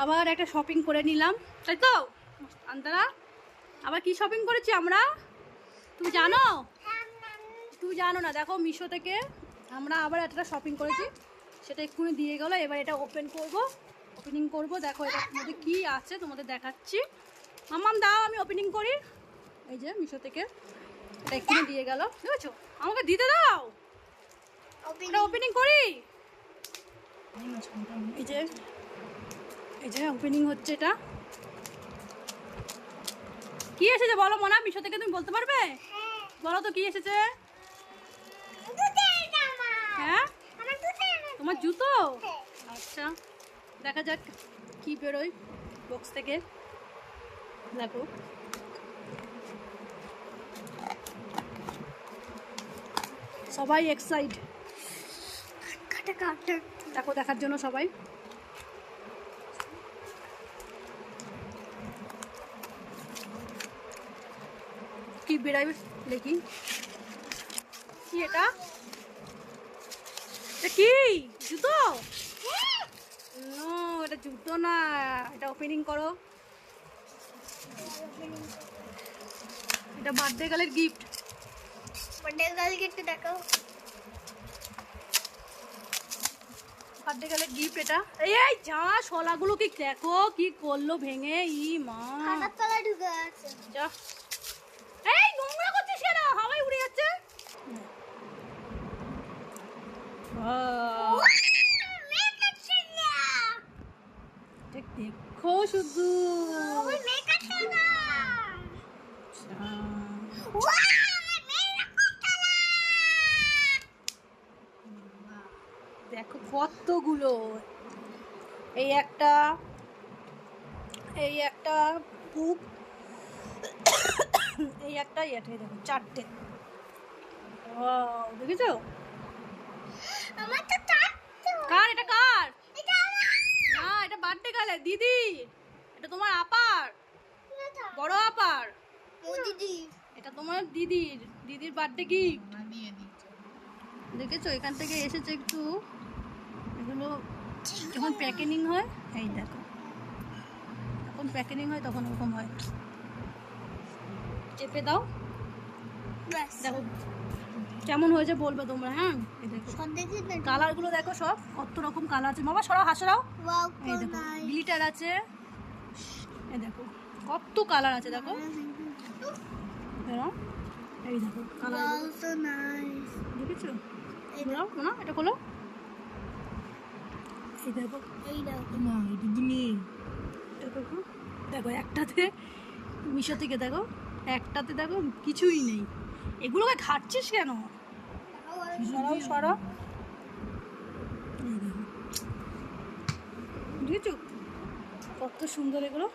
আবার একটা শপিং করে নিলাম, তাই তো আন্তারা? আবার কি শপিং করেছি আমরা, তুমি জানো? তুমি জানো না? দেখো মিশো থেকে আমরা আবার একটা শপিং করেছি, সেটা এক্ষুনি দিয়ে গেলো। এবার এটা ওপেনিং করবো। দেখো এটার মধ্যে কী আছে তোমাদের দেখাচ্ছি। মাম্মাম দাও আমি ওপেনিং করি। এই যে মিশো থেকে এটা এক্ষুনি দিয়ে গেল, বুঝেছো? আমাকে দিতে দাও, এটা ওপেনিং করি। এই যে ওপেনিং হচ্ছে। এটা কি এসেছে বলো মোনা? মিশো থেকে তুমি বলতে পারবে? বলো তো কি এসেছে। হ্যাঁ তোমার জুতো? আচ্ছা দেখা যাক কি বেরোয় বক্স থেকে। দেখো সবাই এক্সাইট, দেখো দেখার জন্য সবাই। কি বেরোয় দেখি। কি এটা? কি জুতো? নো এটা জুতো না, এটা ওপেনিং করো। এটা বার্থডে গার্লের গিফট। বার্থডে গার্ল গিফট দেখো, বার্থডে গার্লের গিফট এটা। এই যা শলাগুলো কি দেখো কি করলো ভেঙে। ই মা খাতার তলায় ঢুকে আছে। যা এই নোংরা করছিস কেন? হাওয়ায় উড়ে যাচ্ছে। দেখো শুধু দেখো কতগুলো। এই একটা বুক, এই একটা এটাই দেখো চারটে। দেখেছো? আমার তো কার এটা? কার? না এটা বার্থডে গার্লের দিদি, এটা তোমার আপার, বড় আপার। ও দিদি, এটা তোমার দিদির বার্থডে গিফট। দেখেছো এখান থেকে এসেছে একটু। এগুলো যখন প্যাকেজিং হয়, এই দেখো যখন প্যাকেজিং হয় তখন ওরকম হয়। চেপে দাও, দেখো কেমন হয়েছে বলবে তোমরা। হ্যাঁ এই দেখো কালারগুলো দেখো, সব কত রকম কালার আছে। বাবা সরাও, হাসরাও। এই দেখো গ্লিটার আছে, এই দেখো কত কালার আছে। দেখো এই দেখো কালার দেখেছো? না এটা খোলো, এই দেখো না দেখো দেখো একটাতে মিশো থেকে দেখো, একটাতে দেখো কিছুই নেই। এগুলোকে ঘাটছিস কেন? সরাও দেখেছো কত সুন্দর এগুলো।